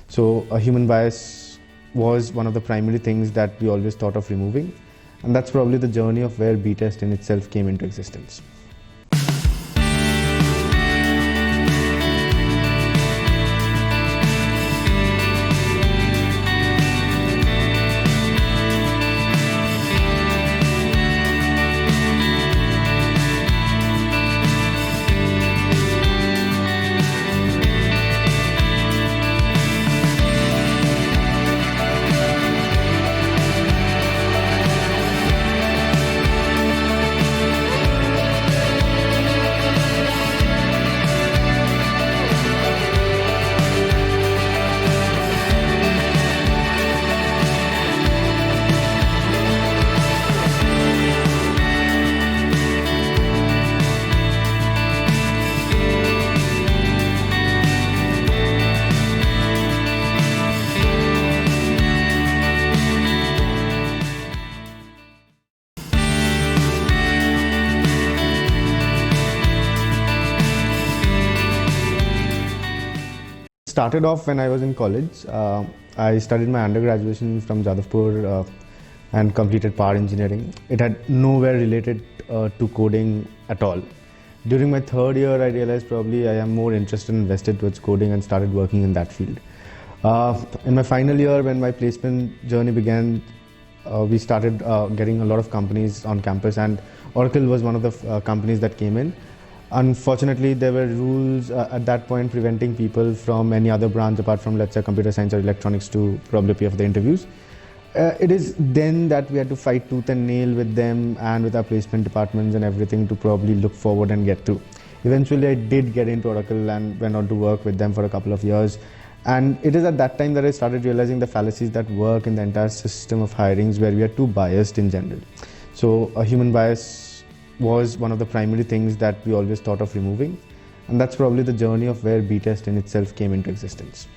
So a human bias was one of the primary things that we always thought of removing, and that's probably the journey of where B-Test in itself came into existence. Started off when I was in college. I studied my undergraduation from Jadavpur and completed power engineering. It had nowhere related to coding at all. During my third year, I realized probably I am more interested and invested towards coding and started working in that field. In my final year, when my placement journey began, we started getting a lot of companies on campus, and Oracle was one of the companies that came in. Unfortunately, there were rules at that point preventing people from any other branch apart from, let's say, computer science or electronics to probably appear for the interviews. It is then that we had to fight tooth and nail with them and with our placement departments and everything to probably look forward and get through. Eventually, I did get into Oracle and went on to work with them for a couple of years. And it is at that time that I started realizing the fallacies that work in the entire system of hirings, where we are too biased in general. So a human bias was one of the primary things that we always thought of removing, and that's probably the journey of where B-Test in itself came into existence.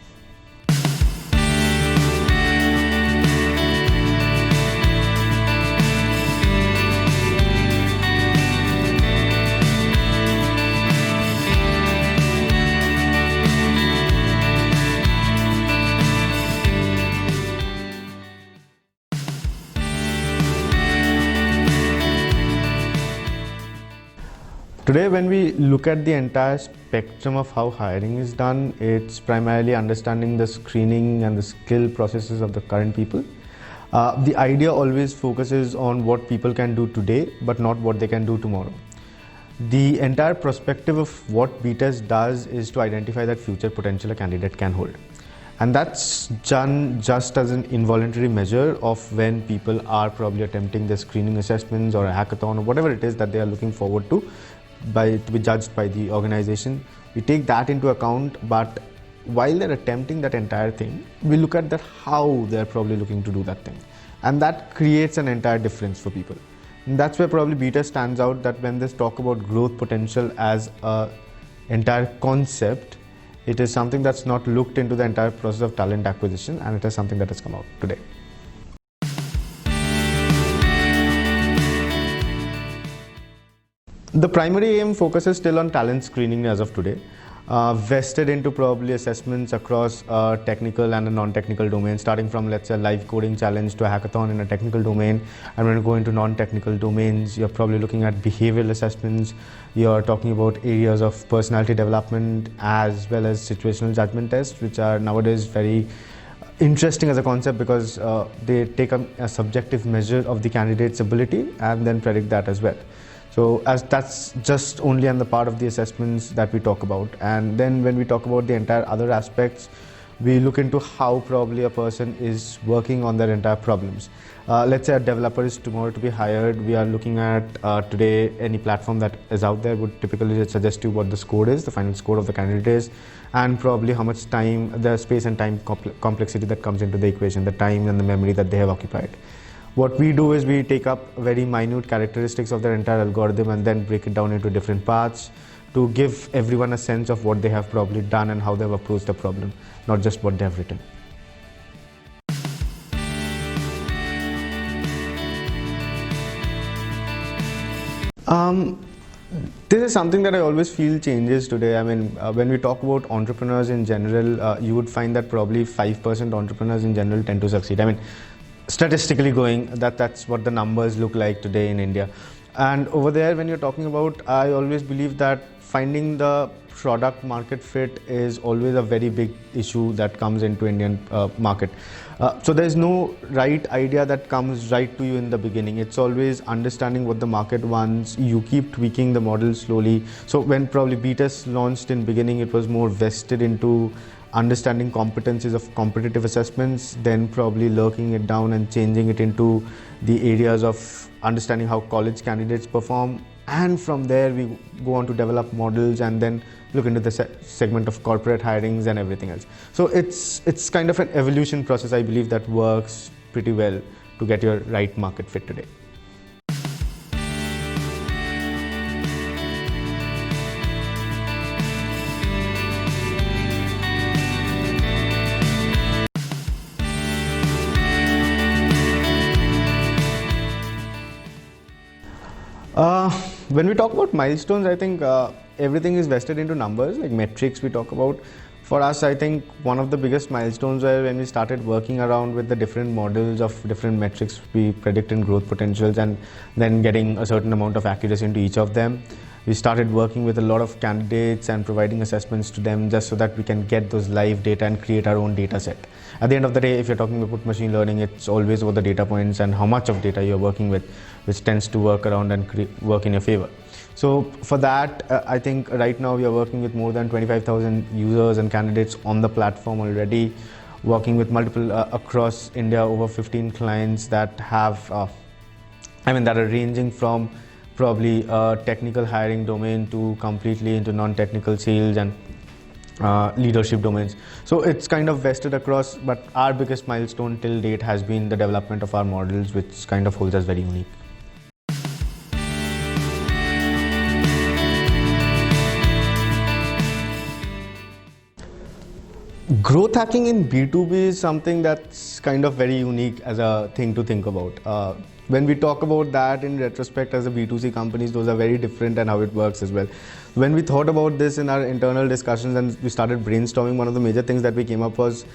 Today, when we look at the entire spectrum of how hiring is done, it's primarily understanding the screening and the skill processes of the current people. The idea always focuses on what people can do today, but not what they can do tomorrow. The entire perspective of what B-Test does is to identify that future potential a candidate can hold. And that's done just as an involuntary measure of when people are probably attempting their screening assessments or a hackathon or whatever it is that they are looking forward to be judged by the organization. We take that into account, but while they're attempting that entire thing, we look at that how they're probably looking to do that thing. And that creates an entire difference for people. And that's where probably B-Test stands out, that when they talk about growth potential as an entire concept, it is something that's not looked into the entire process of talent acquisition, and it is something that has come out today. The primary aim focuses still on talent screening as of today, vested into probably assessments across technical and a non-technical domain, starting from, let's say, a live coding challenge to a hackathon in a technical domain. And when you go into non-technical domains, you're probably looking at behavioral assessments, you're talking about areas of personality development as well as situational judgment tests, which are nowadays very interesting as a concept because they take a subjective measure of the candidate's ability and then predict that as well. So as that's just only on the part of the assessments that we talk about. And then when we talk about the entire other aspects, we look into how probably a person is working on their entire problems. Let's say a developer is tomorrow to be hired. We are looking at today any platform that is out there would typically suggest you what the score is, the final score of the candidate is, and probably how much time, the space and time complexity that comes into the equation, the time and the memory that they have occupied. What we do is we take up very minute characteristics of their entire algorithm and then break it down into different parts to give everyone a sense of what they have probably done and how they have approached the problem, not just what they have written. This is something that I always feel changes today. I mean, when we talk about entrepreneurs in general, you would find that probably 5% entrepreneurs in general tend to succeed. I mean, statistically going, that's what the numbers look like today in India. And over there, when you're talking about, I always believe that finding the product market fit is always a very big issue that comes into Indian market. So there's no right idea that comes right to you in the beginning. It's always understanding what the market wants. You keep tweaking the model slowly. So when probably BTS launched in beginning, it was more vested into understanding competencies of competitive assessments, then probably lurking it down and changing it into the areas of understanding how college candidates perform, and from there we go on to develop models and then look into the segment of corporate hirings and everything else. So it's kind of an evolution process, I believe, that works pretty well to get your right market fit today. When we talk about milestones, I think everything is vested into numbers, like metrics we talk about. For us, I think one of the biggest milestones were when we started working around with the different models of different metrics we predict in growth potentials, and then getting a certain amount of accuracy into each of them. We started working with a lot of candidates and providing assessments to them just so that we can get those live data and create our own data set. At the end of the day, if you're talking about machine learning, it's always about the data points and how much of data you're working with, which tends to work around and work in your favor. So for that, I think right now we are working with more than 25,000 users and candidates on the platform already, working with multiple across India, over 15 clients that have, that are ranging from probably technical hiring domain to completely into non-technical sales and leadership domains. So it's kind of vested across, but our biggest milestone till date has been the development of our models, which kind of holds us very unique. Growth hacking in B2B is something that's kind of very unique as a thing to think about. When we talk about that in retrospect as a B2C companies, those are very different and how it works as well. When we thought about this in our internal discussions and we started brainstorming, one of the major things that we came up was,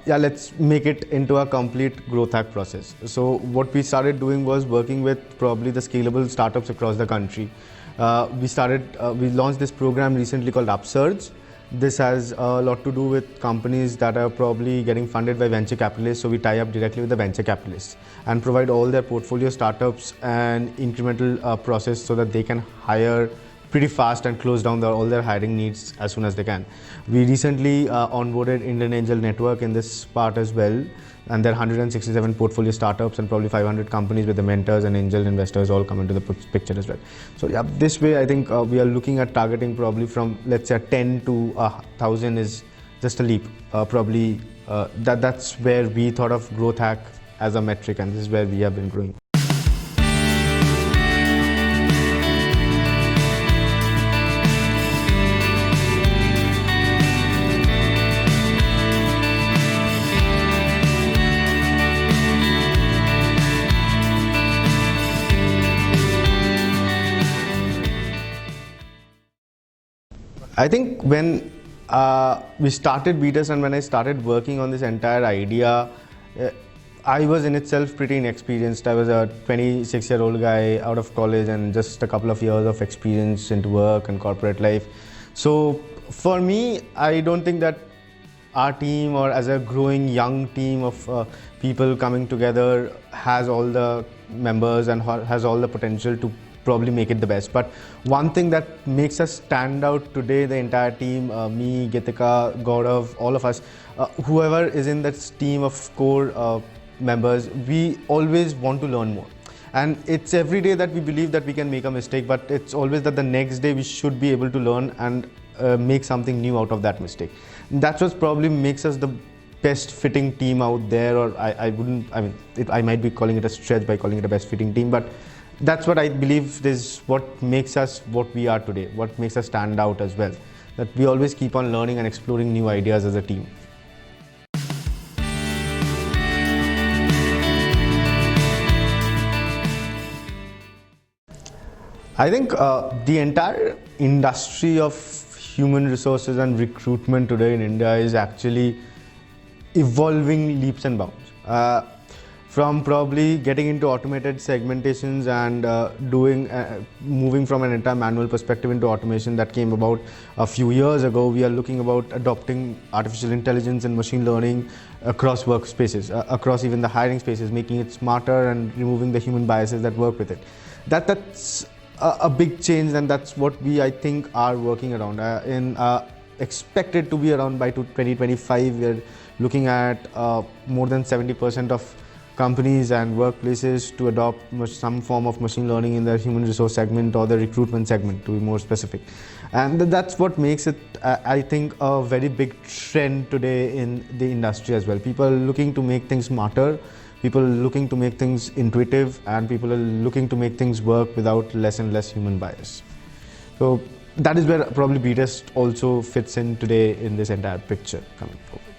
let's make it into a complete growth hack process. So what we started doing was working with probably the scalable startups across the country. We launched this program recently called Upsurge. This has a lot to do with companies that are probably getting funded by venture capitalists. So we tie up directly with the venture capitalists and provide all their portfolio startups an incremental process so that they can hire pretty fast and close down all their hiring needs as soon as they can. We recently onboarded Indian Angel Network in this part as well, and there are 167 portfolio startups and probably 500 companies with the mentors and angel investors all come into the picture as well. So yeah, this way I think we are looking at targeting probably from, let's say, 10 to 1,000 is just a leap. That's where we thought of growth hack as a metric, and this is where we have been growing. I think when we started BTS and when I started working on this entire idea, I was in itself pretty inexperienced. I was a 26-year-old guy out of college and just a couple of years of experience into work and corporate life. So for me, I don't think that our team, or as a growing young team of people coming together, has all the members and has all the potential to probably make it the best. But one thing that makes us stand out today, the entire team, me, Gitika, Gaurav, all of us, whoever is in that team of core members, we always want to learn more. And it's every day that we believe that we can make a mistake, but it's always that the next day we should be able to learn and make something new out of that mistake. That's what probably makes us the best fitting team out there, or I might be calling it a stretch by calling it a best fitting team, but that's what I believe is what makes us what we are today, what makes us stand out as well. That we always keep on learning and exploring new ideas as a team. I think the entire industry of human resources and recruitment today in India is actually evolving leaps and bounds. From probably getting into automated segmentations and moving from an entire manual perspective into automation that came about a few years ago, we are looking about adopting artificial intelligence and machine learning across workspaces, across even the hiring spaces, making it smarter and removing the human biases that work with it. That's a big change, and that's what we, I think, are working around. Expected to be around by 2025. We're looking at more than 70% of companies and workplaces to adopt some form of machine learning in their human resource segment or the recruitment segment, to be more specific. And that's what makes it, I think, a very big trend today in the industry as well. People are looking to make things smarter, people are looking to make things intuitive, and people are looking to make things work without less and less human bias. So that is where probably BTest also fits in today in this entire picture coming forward.